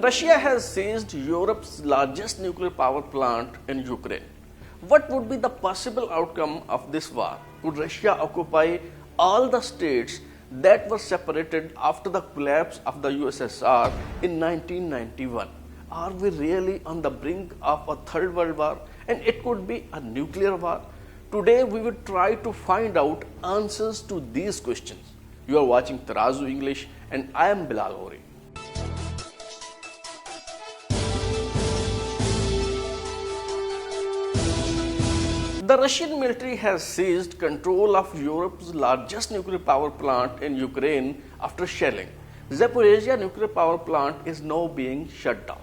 Russia has seized Europe's largest nuclear power plant in Ukraine. What would be the possible outcome of this war? Could Russia occupy all the states that were separated after the collapse of the USSR in 1991? Are we really on the brink of a third world war? And it could be a nuclear war? Today we will try to find out answers to these questions. You are watching Tarazoo English and I am Bilal Ghauri. The Russian military has seized control of Europe's largest nuclear power plant in Ukraine after shelling. Zaporizhzhia nuclear power plant is now being shut down.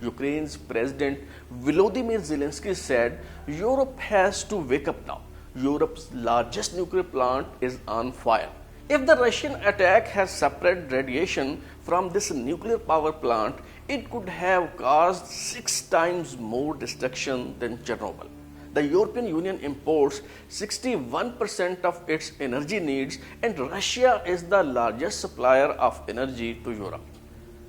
Ukraine's President Volodymyr Zelensky said Europe has to wake up now. Europe's largest nuclear plant is on fire. If the Russian attack has spread radiation from this nuclear power plant, it could have caused 6 times more destruction than Chernobyl. The European Union imports 61% of its energy needs, and Russia is the largest supplier of energy to Europe.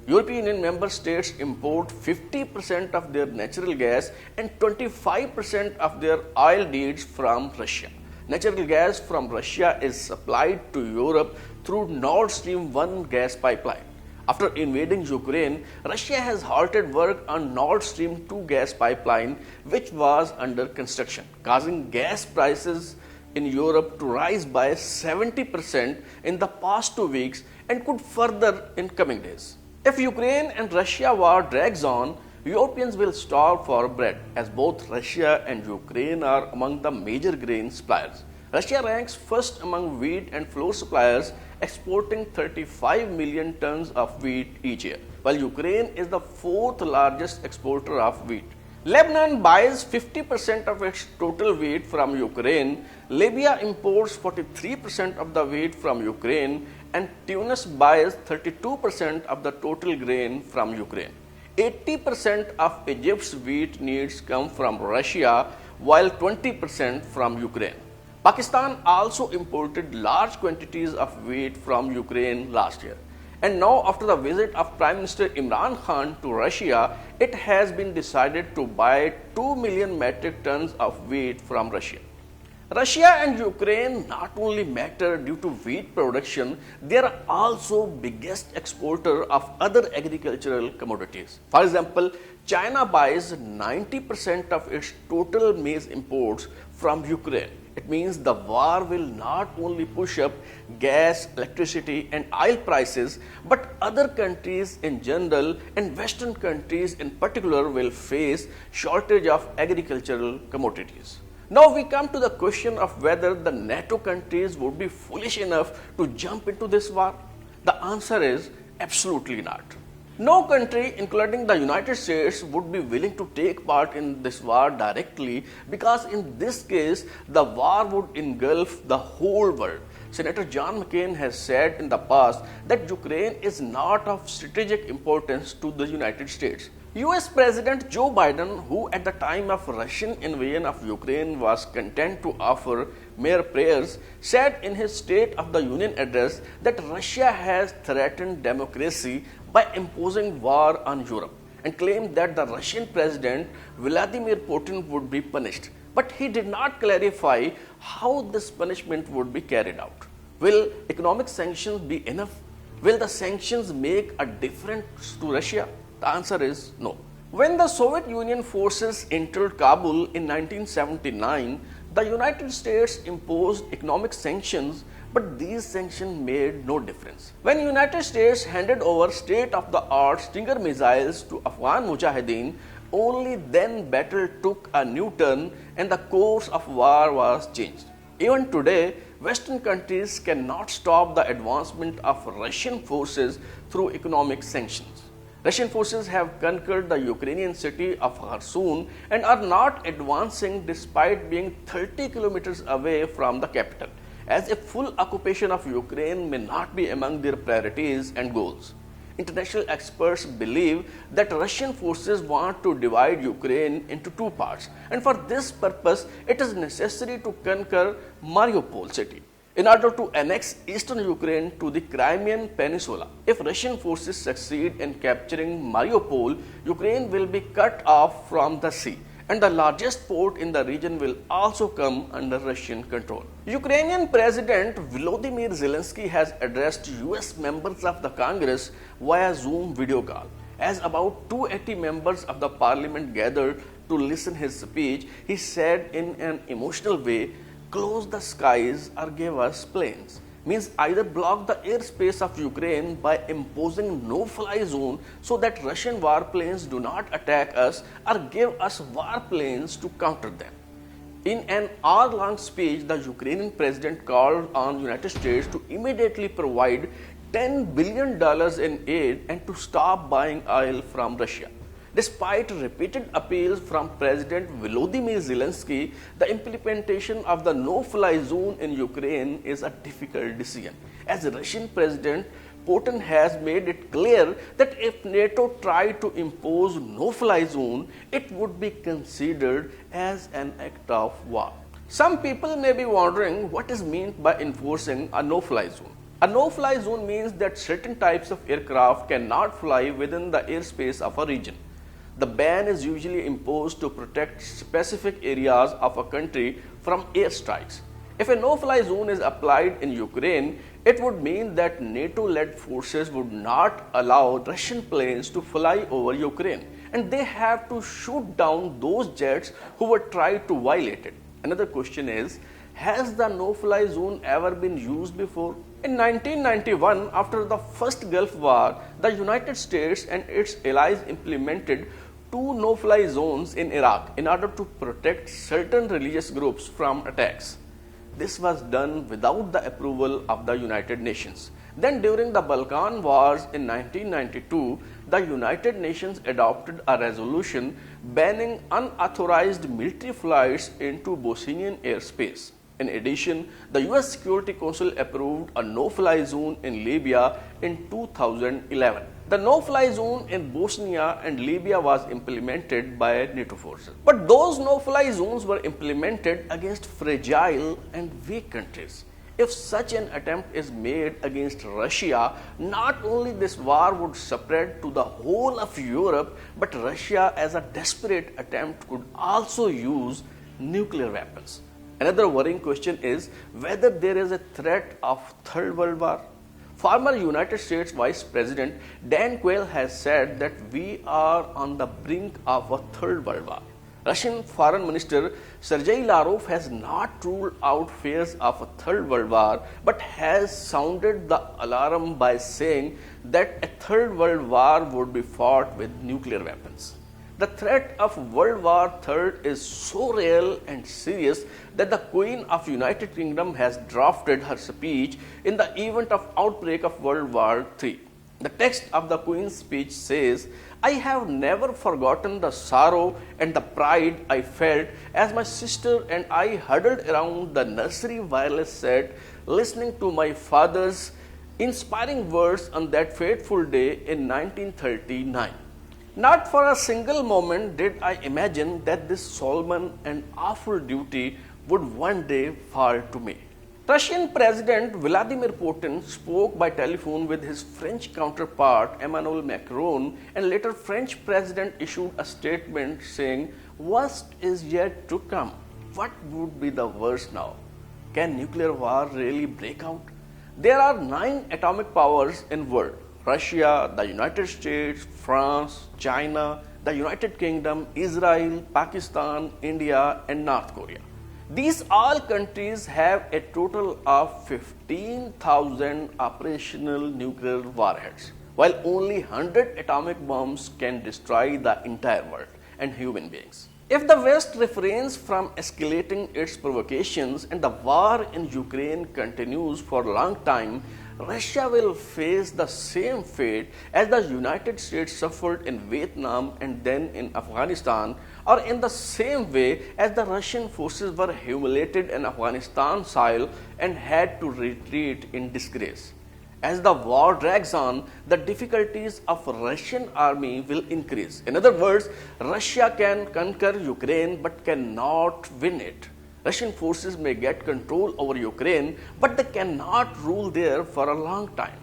European Union member states import 50% of their natural gas and 25% of their oil needs from Russia. Natural gas from Russia is supplied to Europe through Nord Stream 1 gas pipeline. After invading Ukraine, Russia has halted work on Nord Stream 2 gas pipeline, which was under construction, causing gas prices in Europe to rise by 70% in the past 2 weeks and could further in coming days. If Ukraine and Russia war drags on, Europeans will starve for bread, as both Russia and Ukraine are among the major grain suppliers. Russia ranks first among wheat and flour suppliers, exporting 35 million tons of wheat each year, while Ukraine is the 4th largest exporter of wheat. Lebanon buys 50% of its total wheat from Ukraine, Libya imports 43% of the wheat from Ukraine, and Tunis buys 32% of the total grain from Ukraine. 80% of Egypt's wheat needs come from Russia, while 20% from Ukraine. Pakistan also imported large quantities of wheat from Ukraine last year. And now, after the visit of Prime Minister Imran Khan to Russia, it has been decided to buy 2 million metric tons of wheat from Russia. Russia and Ukraine not only matter due to wheat production, they are also biggest exporter of other agricultural commodities. For example, China buys 90% of its total maize imports from Ukraine. It means the war will not only push up gas, electricity and oil prices, but other countries in general and Western countries in particular will face shortage of agricultural commodities. Now we come to the question of whether the NATO countries would be foolish enough to jump into this war. The answer is absolutely not. No country, including the United States, would be willing to take part in this war directly, because in this case, the war would engulf the whole world. Senator John McCain has said in the past that Ukraine is not of strategic importance to the United States. US President Joe Biden, who at the time of Russian invasion of Ukraine was content to offer mere prayers, said in his State of the Union address that Russia has threatened democracy by imposing war on Europe, and claimed that the Russian President Vladimir Putin would be punished. But he did not clarify how this punishment would be carried out. Will economic sanctions be enough? Will the sanctions make a difference to Russia? The answer is no. When the Soviet Union forces entered Kabul in 1979, the United States imposed economic sanctions, but these sanctions made no difference. When the United States handed over state-of-the-art Stinger missiles to Afghan Mujahideen, only then battle took a new turn and the course of war was changed. Even today, Western countries cannot stop the advancement of Russian forces through economic sanctions. Russian forces have conquered the Ukrainian city of Kherson and are not advancing despite being 30 kilometers away from the capital, as a full occupation of Ukraine may not be among their priorities and goals. International experts believe that Russian forces want to divide Ukraine into 2 parts, and for this purpose, it is necessary to conquer Mariupol city. in order to annex eastern Ukraine to the Crimean Peninsula. If Russian forces succeed in capturing Mariupol, Ukraine will be cut off from the sea, and the largest port in the region will also come under Russian control. Ukrainian President Volodymyr Zelensky has addressed US members of the Congress via Zoom video call. As about 280 members of the parliament gathered to listen his speech, he said in an emotional way, "Close the skies or give us planes." Means either block the airspace of Ukraine by imposing no-fly zone so that Russian warplanes do not attack us, or give us warplanes to counter them. In an hour-long speech, the Ukrainian president called on United States to immediately provide $10 billion in aid and to stop buying oil from Russia. Despite repeated appeals from President Volodymyr Zelensky, the implementation of the no-fly zone in Ukraine is a difficult decision, as Russian President Putin has made it clear that if NATO tried to impose no-fly zone, it would be considered as an act of war. Some people may be wondering what is meant by enforcing a no-fly zone. A no-fly zone means that certain types of aircraft cannot fly within the airspace of a region. The ban is usually imposed to protect specific areas of a country from airstrikes. If a no-fly zone is applied in Ukraine, it would mean that NATO-led forces would not allow Russian planes to fly over Ukraine, and they have to shoot down those jets who would try to violate it. Another question is, has the no-fly zone ever been used before? In 1991, after the First Gulf War, the United States and its allies implemented 2 no-fly zones in Iraq in order to protect certain religious groups from attacks. This was done without the approval of the United Nations. Then during the Balkan Wars in 1992, the United Nations adopted a resolution banning unauthorized military flights into Bosnian airspace. In addition, the US Security Council approved a no-fly zone in Libya in 2011. The no-fly zone in Bosnia and Libya was implemented by NATO forces. But those no-fly zones were implemented against fragile and weak countries. If such an attempt is made against Russia, not only this war would spread to the whole of Europe, but Russia as a desperate attempt could also use nuclear weapons. Another worrying question is whether there is a threat of Third World War. Former United States Vice President Dan Quayle has said that we are on the brink of a Third World War. Russian Foreign Minister Sergei Lavrov has not ruled out fears of a Third World War, but has sounded the alarm by saying that a Third World War would be fought with nuclear weapons. The threat of World War III is so real and serious that the Queen of United Kingdom has drafted her speech in the event of outbreak of World War III. The text of the Queen's speech says, "I have never forgotten the sorrow and the pride I felt as my sister and I huddled around the nursery wireless set listening to my father's inspiring words on that fateful day in 1939. Not for a single moment did I imagine that this solemn and awful duty would one day fall to me." Russian President Vladimir Putin spoke by telephone with his French counterpart Emmanuel Macron, and later French President issued a statement saying, "Worst is yet to come." What would be the worst now? Can nuclear war really break out? There are 9 atomic powers in the world: Russia, the United States, France, China, the United Kingdom, Israel, Pakistan, India, and North Korea. These all countries have a total of 15,000 operational nuclear warheads, while only 100 atomic bombs can destroy the entire world and human beings. If the West refrains from escalating its provocations and the war in Ukraine continues for a long time, Russia will face the same fate as the United States suffered in Vietnam and then in Afghanistan, or in the same way as the Russian forces were humiliated in Afghanistan soil and had to retreat in disgrace. As the war drags on, the difficulties of Russian army will increase. In other words, Russia can conquer Ukraine but cannot win it. Russian forces may get control over Ukraine, but they cannot rule there for a long time.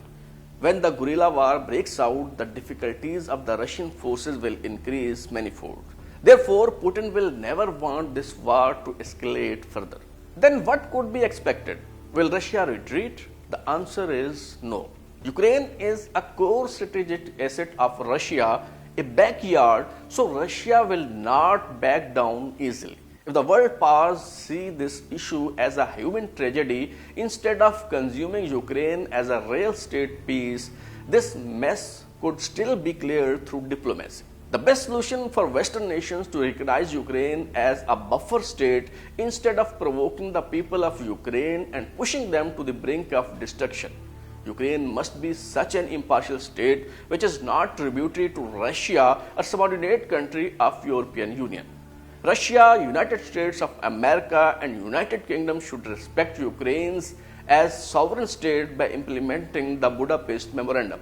When the guerrilla war breaks out, the difficulties of the Russian forces will increase manifold. Therefore, Putin will never want this war to escalate further. Then what could be expected? Will Russia retreat? The answer is no. Ukraine is a core strategic asset of Russia, a backyard, so Russia will not back down easily. If the world powers see this issue as a human tragedy instead of consuming Ukraine as a real state piece, this mess could still be cleared through diplomacy. The best solution for Western nations to recognize Ukraine as a buffer state instead of provoking the people of Ukraine and pushing them to the brink of destruction. Ukraine must be such an impartial state which is not tributary to Russia, a subordinate country of European Union. Russia, United States of America and United Kingdom should respect Ukraine as sovereign state by implementing the Budapest Memorandum.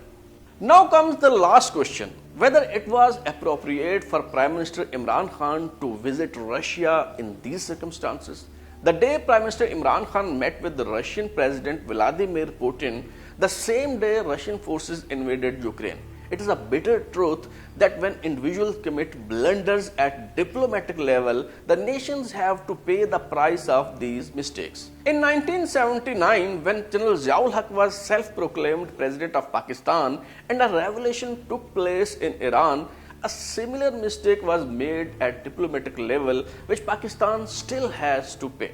Now comes the last question, whether it was appropriate for Prime Minister Imran Khan to visit Russia in these circumstances. The day Prime Minister Imran Khan met with the Russian President Vladimir Putin, the same day Russian forces invaded Ukraine. It is a bitter truth that when individuals commit blunders at diplomatic level, the nations have to pay the price of these mistakes. In 1979, when General Ziaul-Haq was self-proclaimed President of Pakistan and a revolution took place in Iran, a similar mistake was made at diplomatic level which Pakistan still has to pay.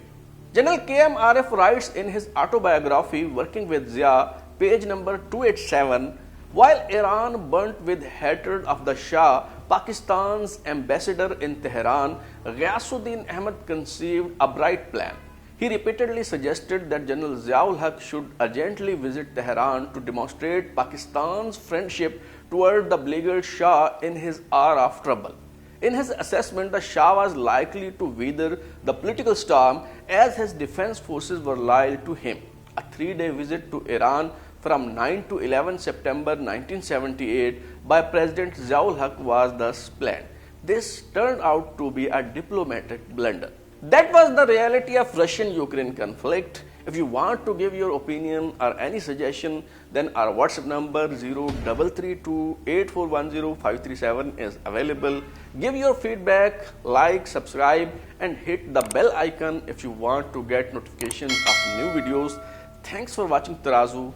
General KMRF writes in his autobiography Working with Zia, page number 287, while Iran burnt with hatred of the Shah, Pakistan's ambassador in Tehran, Ghiyasuddin Ahmad, conceived a bright plan. He repeatedly suggested that General Ziaul-Haq should urgently visit Tehran to demonstrate Pakistan's friendship toward the beleaguered Shah in his hour of trouble. In his assessment, the Shah was likely to weather the political storm as his defense forces were loyal to him. A 3-day visit to Iran from 9 to 11 September 1978 by President Ziaul-Haq was thus planned. This turned out to be a diplomatic blunder. That was the reality of Russian-Ukraine conflict. If you want to give your opinion or any suggestion, then our WhatsApp number 033284105337 is available. Give your feedback, like, subscribe and hit the bell icon if you want to get notifications of new videos. Thanks for watching Tarazoo.